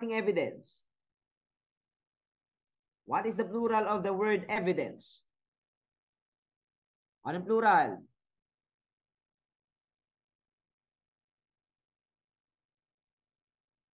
ating evidence? What is the plural of the word evidence? Anong plural?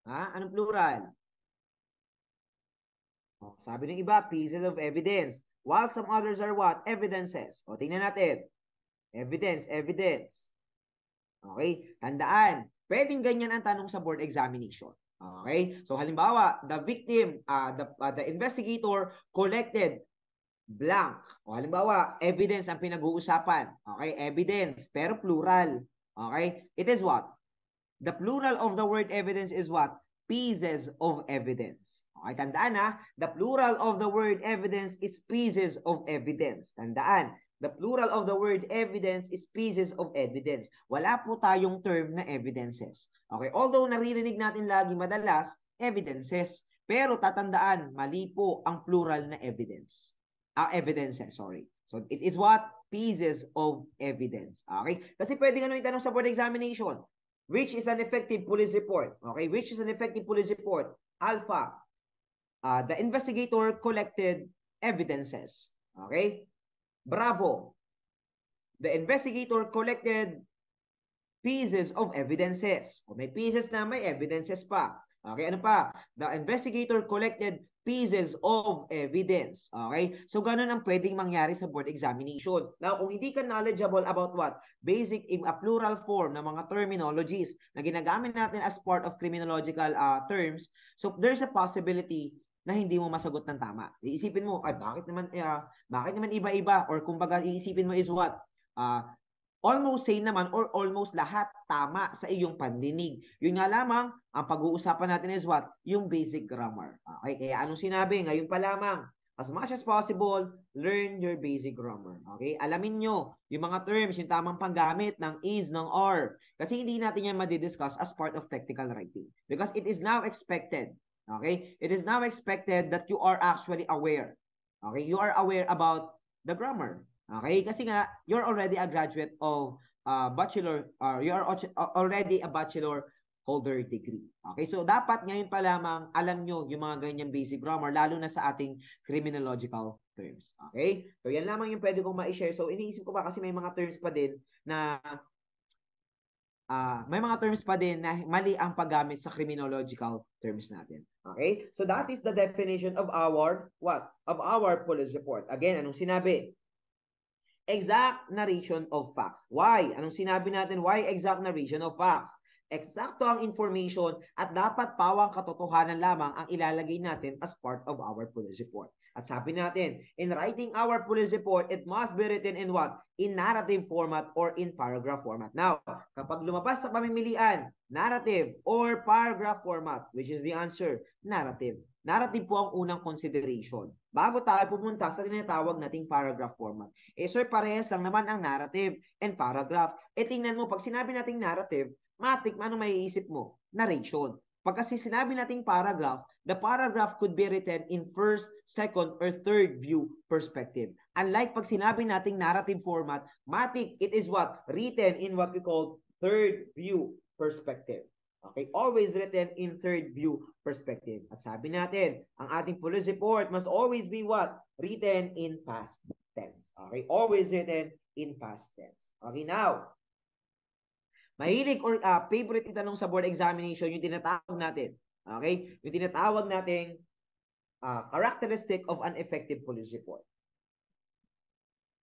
Ha? Anong plural? Oh, sabi ng iba, pieces of evidence. While some others are what? Evidences. O, tingnan natin. Evidence, evidence. Okay? Tandaan, pwedeng ganyan ang tanong sa board examination. Okay? So, halimbawa, the victim, the investigator collected blank. O, halimbawa, evidence ang pinag-uusapan. Okay? Evidence, pero plural. Okay? It is what? The plural of the word evidence is what? Pieces of evidence. Okay, tandaan ha, the plural of the word evidence is pieces of evidence. Tandaan, the plural of the word evidence is pieces of evidence. Wala po tayong term na evidences. Okay, although naririnig natin lagi madalas, evidences. Pero tatandaan, mali po ang plural na evidence. Evidences, sorry. So, it is what? Pieces of evidence. Okay? Kasi pwede nga nung itanong sa board examination. Which is an effective police report? Okay, which is an effective police report? Alpha. The investigator collected evidences. Okay? Bravo. The investigator collected pieces of evidences. O may pieces na, may evidences pa. Okay, ano pa? The investigator collected pieces of evidence. Okay? So, ganun ang pwedeng mangyari sa board examination. Now, kung hindi ka knowledgeable about what? Basic, a plural form ng mga terminologies na ginagamit natin as part of criminological terms, so there's a possibility na hindi mo masagot ng tama. Iisipin mo, ay bakit naman iba-iba? Or kumbaga, iisipin mo is what? Almost same naman or almost lahat tama sa iyong pandinig. Yun nga lamang, ang pag-uusapan natin is what? Yung basic grammar. Okay, kaya anong sinabi? Ngayon pa lamang, as much as possible, learn your basic grammar. Okay, alamin nyo yung mga terms, yung tamang panggamit ng is, ng are. Kasi hindi natin yan madidiscuss as part of technical writing. Because it is now expected, okay? It is now expected that you are actually aware. Okay, you are aware about the grammar. Okay? Kasi nga, you're already a graduate of bachelor, you are already a bachelor holder degree. Okay? So, dapat ngayon pa lamang alam nyo yung mga ganyang basic grammar, lalo na sa ating criminological terms. Okay? So, yan lamang yung pwede kong ma-share. So, iniisip ko pa kasi may mga terms pa din na mali ang paggamit sa criminological terms natin. Okay? So, that is the definition of our, what? Of our police report. Again, anong sinabi? Exact narration of facts. Why? Anong sinabi natin? Why exact narration of facts? Eksakto ang information at dapat pawang katotohanan lamang ang ilalagay natin as part of our police report. At sabi natin, in writing our police report, it must be written in what? In narrative format or in paragraph format. Now, kapag lumabas sa pamimilian, narrative or paragraph format, which is the answer, narrative. Narrative po ang unang consideration. Bago tayo pumunta sa tinatawag nating paragraph format. Eh sir, parehas lang naman ang narrative and paragraph. Eh tingnan mo, pag sinabi nating narrative, matik, ano maiisip mo? Narration. Pag kasi sinabi nating paragraph, the paragraph could be written in first, second, or third view perspective. Unlike pag sinabi nating narrative format, matik, it is what? Written in what we call third view perspective. Okay, always written in third view perspective. At sabi natin, ang ating police report must always be what? Written in past tense. Okay, always written in past tense. Okay, now, mahilig or favorite itanong sa board examination, yung tinatawag natin. Okay, yung tinatawag nating characteristic of an effective police report.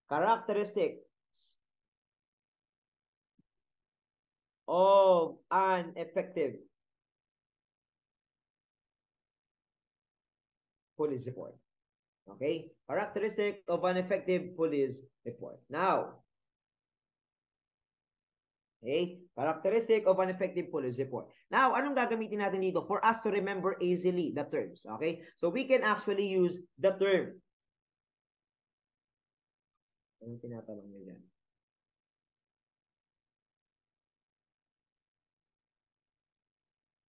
Characteristic of an effective police report. Okay? Characteristic of an effective police report. Now, okay? Characteristic of an effective police report. Now, anong gagamitin natin dito for us to remember easily the terms? Okay? So, we can actually use the term. Anong tinatanong nyo dyan?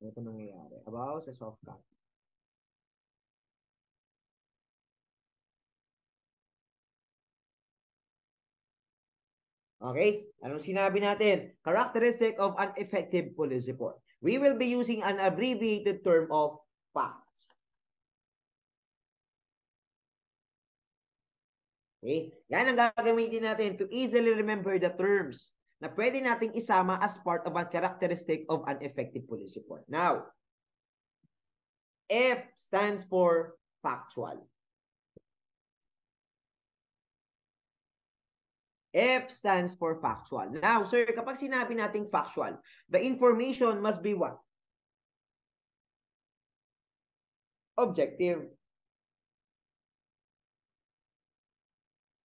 Ano ito nangyayari? About sa soft copy. Okay? Anong sinabi natin? Characteristic of an effective police report. We will be using an abbreviated term of facts. Okay? Yan ang gagamitin natin to easily remember the terms na pwede nating isama as part of a characteristic of an effective police report. Now, F stands for factual. F stands for factual. Now, sir, kapag sinabi nating factual, the information must be what? Objective.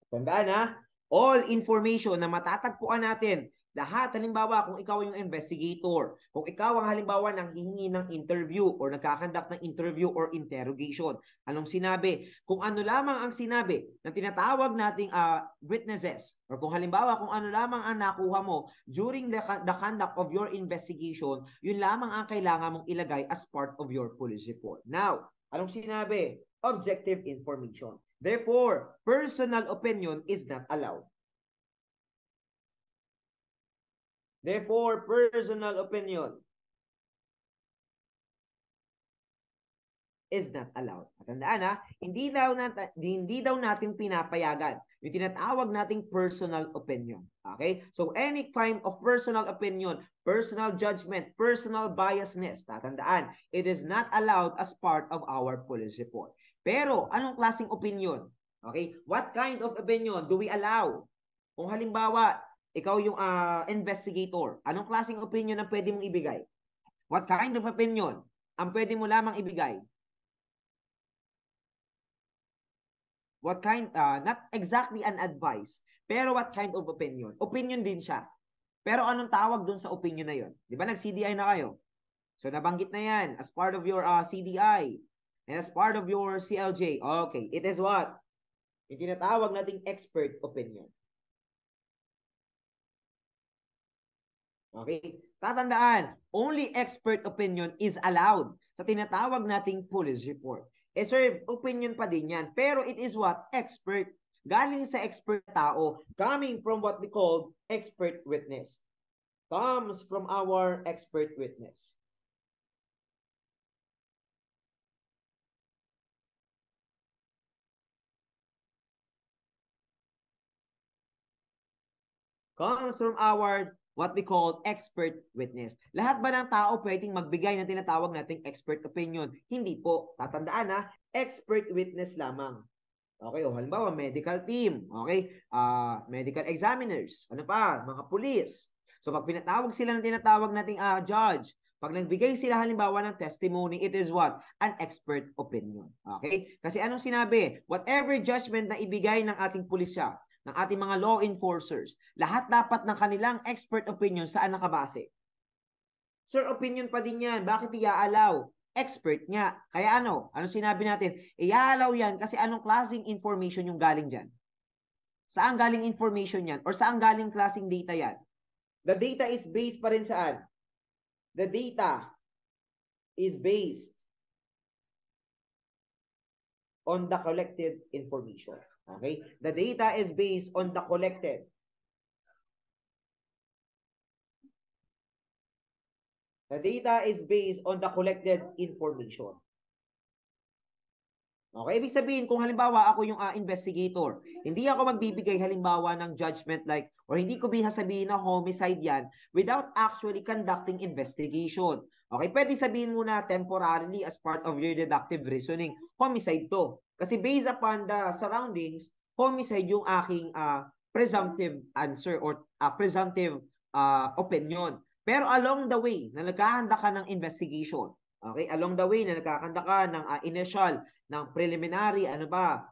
Tandaan ha, all information na matatagpuan natin, lahat, halimbawa, kung ikaw yung investigator, kung ikaw ang halimbawa nang hihingi ng interview or nagkakandak ng interview or interrogation, anong sinabi? Kung ano lamang ang sinabi ng tinatawag nating witnesses, or kung halimbawa kung ano lamang ang nakuha mo during the conduct of your investigation, yun lamang ang kailangan mong ilagay as part of your police report. Now, anong sinabi? Objective information. Therefore, personal opinion is not allowed. Therefore, personal opinion is not allowed. At tandaan ha, hindi daw natin pinapayagan yung tinatawag nating personal opinion. Okay? So, any kind of personal opinion, personal judgment, personal biasness, tatandaan, it is not allowed as part of our police report. Pero, anong klaseng opinion? Okay? What kind of opinion do we allow? Kung halimbawa, ikaw yung investigator, anong klaseng opinion ang pwede mong ibigay? What kind of opinion ang pwede mo lamang ibigay? What kind, not exactly an advice, pero what kind of opinion? Opinion din siya. Pero anong tawag dun sa opinion na yun? Di ba nag-CDI na kayo? So nabanggit na yan as part of your CDI and as part of your CLJ. Okay, it is what? Yung tinatawag nating expert opinion. Okay? Tatandaan, only expert opinion is allowed sa tinatawag nating police report. Sir, opinion pa din yan. Pero it is what? Expert. Galing sa expert tao. Coming from what we call expert witness. Comes from our expert witness. Comes from our what we call expert witness. Lahat ba ng tao pwedeng magbigay ng tinatawag nating expert opinion? Hindi po. Tatandaan na, expert witness lamang. Okay, o halimbawa, medical team. Okay, medical examiners. Ano pa? Mga police. So, pag pinatawag sila ng tinatawag nating judge, pag nagbigay sila halimbawa ng testimony, it is what? An expert opinion. Okay? Kasi anong sinabi? Whatever judgment na ibigay ng ating pulisya, ng ating mga law enforcers, lahat dapat ng kanilang expert opinion saan nakabase? Sir, opinion pa din yan. Bakit i-allow? Expert nga. Kaya ano? Ano sinabi natin? I-allow yan kasi anong klaseng information yung galing dyan? Saan galing information yan? Or saan galing klaseng data yan? The data is based pa rin saan? The data is based on the collected information. Okay? The data is based on the collected. The data is based on the collected information. Okay, ibig sabihin kung halimbawa ako yung investigator, hindi ako magbibigay halimbawa ng judgment like or hindi ko sabihin na homicide yan without actually conducting investigation. Okay, pwede sabihin muna temporarily as part of your deductive reasoning, homicide to. Kasi based upon the surroundings, homicide yung aking presumptive answer or presumptive opinion. Pero along the way na nagkahanda ka ng investigation, okay, along the way na nagkakanda ka ng initial, ng preliminary, ano ba,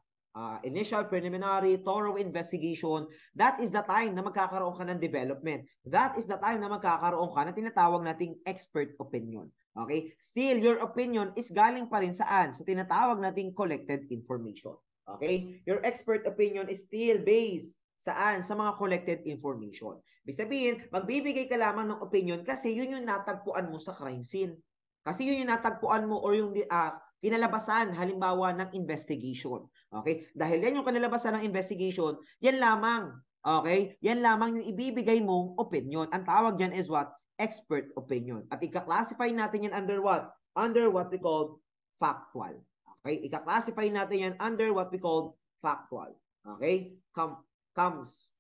initial, preliminary, thorough investigation, that is the time na magkakaroon ka ng development. That is the time na magkakaroon ka na tinatawag nating expert opinion. Okay? Still, your opinion is galing pa rin saan? Sa tinatawag nating collected information. Okay? Your expert opinion is still based saan? Sa mga collected information. Ibig sabihin, magbibigay ka lamang ng opinion kasi yun yung natagpuan mo sa crime scene. Kasi yun yung natagpuan mo or yung kinalabasan halimbawa ng investigation. Okay? Dahil yan yung kinalabasan ng investigation, yan lamang. Okay? Yan lamang yung ibibigay mong opinion. Ang tawag dyan is what? Expert opinion. At ika-classify natin yan under what? Under what we call factual. Okay? Ika-classify natin yan under what we call factual. Okay? Comes. Comes.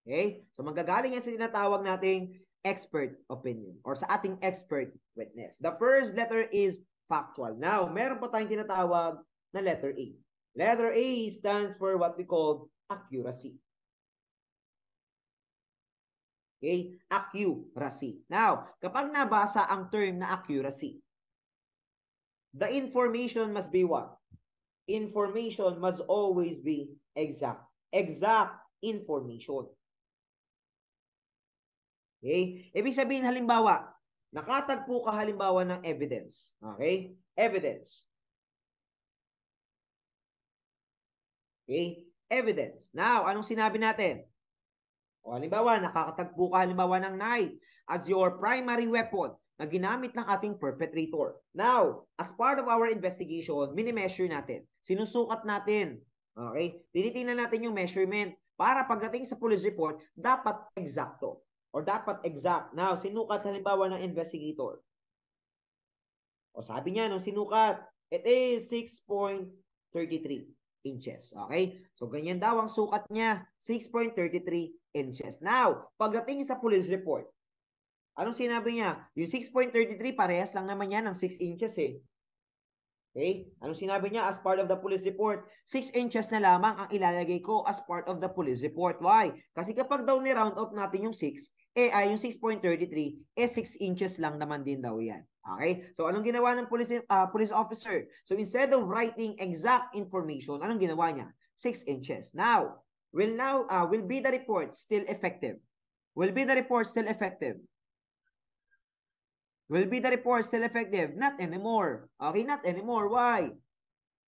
Okay? So, magagaling yan sa tinatawag nating expert opinion or sa ating expert witness. The first letter is factual. Now, meron pa tayong tinatawag na letter A. Letter A stands for what we call accuracy. Okay? Accuracy. Now, kapag nabasa ang term na accuracy, the information must be what? Information must always be exact. Exact information. Okay? Ibig sabihin, halimbawa, nakatagpo ka halimbawa ng evidence. Okay? Evidence. Okay? Evidence. Now, anong sinabi natin? O halimbawa, nakakatagpo ka halimbawa ng knife as your primary weapon na ginamit ng ating perpetrator. Now, as part of our investigation, mini-measure natin. Sinusukat natin. Okay? Tinitingnan natin yung measurement para pagdating sa police report, dapat eksakto. Or dapat exact. Now, sinukat halimbawa ng investigator. O sabi niya, nung sinukat, it is 6.33 inches. Okay? So, ganyan daw ang sukat niya, 6.33 inches. Now, pagdating sa police report, anong sinabi niya? Yung 6.33, parehas lang naman yan ng 6 inches eh. Okay? Anong sinabi niya as part of the police report? 6 inches na lamang ang ilalagay ko as part of the police report. Why? Kasi kapag daw ni-round off natin yung 6, yung 6.33, 6 inches lang naman din daw yan. Okay? So, anong ginawa ng police officer? So, instead of writing exact information, anong ginawa niya? 6 inches. Now, will be the report still effective? Will be the report still effective? Will be the report still effective? Not anymore. Okay, not anymore. Why?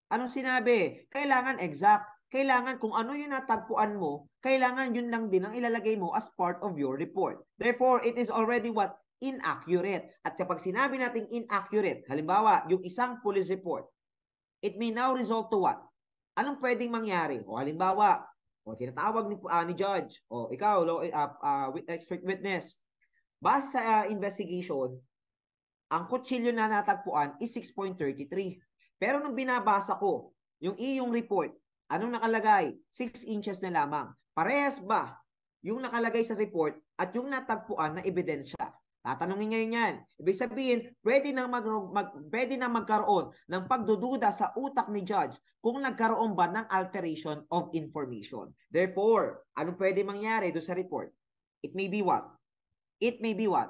Anong sinabi? Kailangan exact. Kailangan kung ano yung natagpuan mo, kailangan yun lang din ang ilalagay mo as part of your report. Therefore, it is already what? Inaccurate. At kapag sinabi natin inaccurate, halimbawa, yung isang police report, it may now result to what? Anong pwedeng mangyari? O halimbawa, tinatawag ni judge, o ikaw, expert witness, base sa investigation, ang kutsilyo na natagpuan is 6.33. Pero nung binabasa ko yung iyong report, anong nakalagay? 6 inches na lamang. Parehas ba yung nakalagay sa report at yung natagpuan na ebidensya? Tatanungin ngayon yan. Ibig sabihin, pwede na magkaroon ng pagdududa sa utak ni judge kung nagkaroon ba ng alteration of information. Therefore, anong pwede mangyari doon sa report? It may be what? It may be what?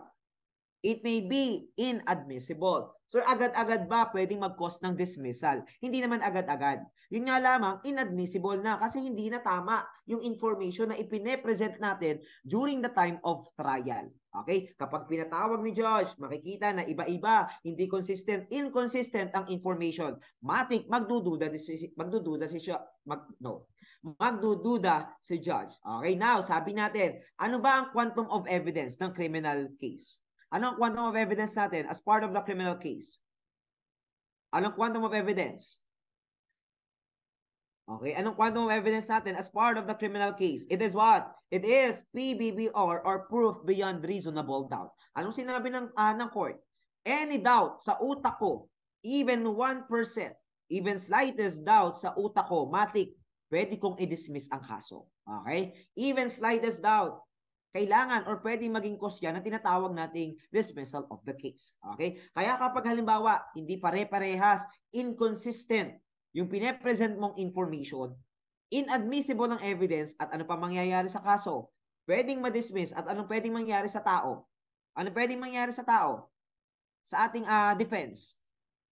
It may be inadmissible. So, agad-agad ba pwedeng mag-cause ng dismissal? Hindi naman agad-agad. Yun nga lamang, inadmissible na kasi hindi na tama yung information na ipine-present natin during the time of trial. Okay? Kapag pinatawag ni judge, makikita na iba-iba, hindi consistent, inconsistent ang information. Matik, magdududa si judge. Okay, now, sabi natin, ano ba ang quantum of evidence ng criminal case? Anong quantum of evidence natin as part of the criminal case? Anong quantum of evidence? Okay, anong quantum of evidence natin as part of the criminal case? It is what? It is PBBR or proof beyond reasonable doubt. Anong sinabi ng court? Any doubt sa utak ko, even 1%, even slightest doubt sa utak ko, matik, pwede kong i-dismiss ang kaso. Okay? Even slightest doubt, kailangan or pwede maging cause yan na tinatawag nating dismissal of the case. Okay? Kaya kapag halimbawa, hindi pare-parehas, inconsistent yung pine-present mong information, inadmissible ng evidence at ano pa mangyayari sa kaso, pwedeng ma-dismiss at anong pwedeng mangyari sa tao? Ano pwedeng mangyari sa tao? Sa ating defense.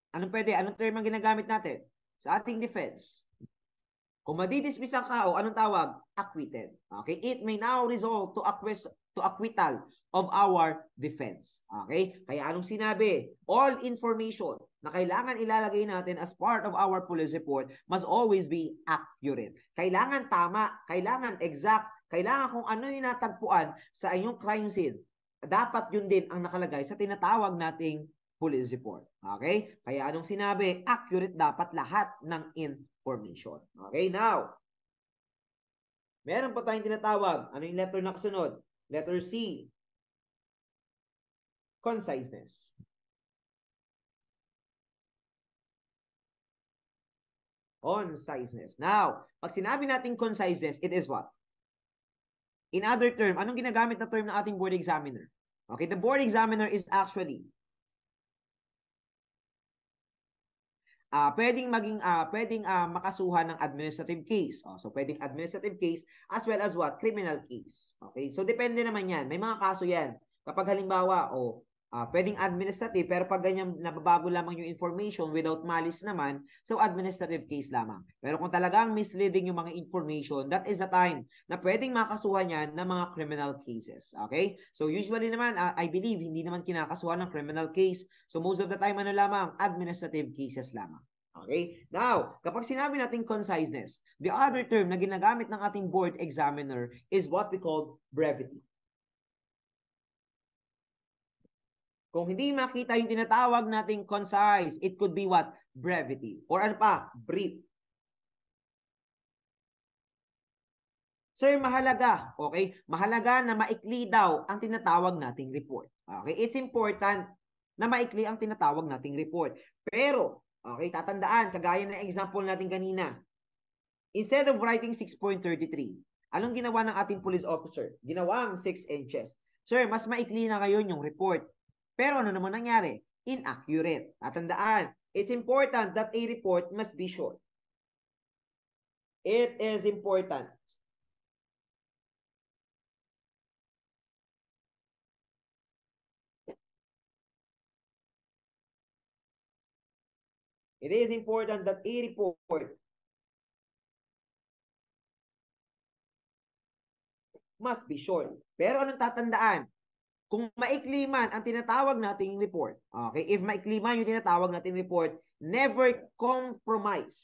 Anong term ang ginagamit natin? Sa ating defense. Kung madidismiss ang tao, anong tawag? Acquitted. Okay? It may now result to acquittal of our defense. Okay? Kaya anong sinabi? All information na kailangan ilalagay natin as part of our police report must always be accurate. Kailangan tama, kailangan exact, kailangan kung ano yung natagpuan sa inyong crime scene. Dapat yun din ang nakalagay sa tinatawag nating police report. Okay? Kaya anong sinabi? Accurate dapat lahat ng information. Okay, now, meron pa tayong tinatawag. Ano yung letter na kasunod? Letter C. Conciseness. Conciseness. Now, pag sinabi natin conciseness, it is what? In other term, anong ginagamit na term ng ating board examiner? Okay, the board examiner is actually pwedeng makasuhan ng administrative case. So pwedeng administrative case as well as what? Criminal case. Okay? So depende naman 'yan. May mga kaso 'yan. Kapag halimbawa pwedeng administrative pero pag ganyan nababago lamang yung information without malice naman, so administrative case lamang. Pero kung talagang misleading yung mga information, that is the time na pwedeng makasuhan yan ng mga criminal cases. Okay? So usually naman, I believe, hindi naman kinakasuhan ng criminal case. So most of the time, ano lamang? Administrative cases lamang. Okay? Now, kapag sinabi natin conciseness, the other term na ginagamit ng ating board examiner is what we call brevity. Kung hindi makita yung tinatawag nating concise, it could be what? Brevity. Or ano pa? Brief. Sir, mahalaga. Okay? Mahalaga na maikli daw ang tinatawag nating report. Okay? It's important na maikli ang tinatawag nating report. Pero, okay, tatandaan, kagaya ng example natin kanina, instead of writing 6.33, anong ginawa ng ating police officer? Ginawang 6 inches. Sir, mas maikli na ngayon yung report. Pero ano naman nangyari? Inaccurate. Tatandaan, it's important that a report must be short. It is important. It is important that a report must be short. Pero anong tatandaan? Kung maikli man ang tinatawag nating report, okay, if maikli man yung tinatawag nating report, never compromise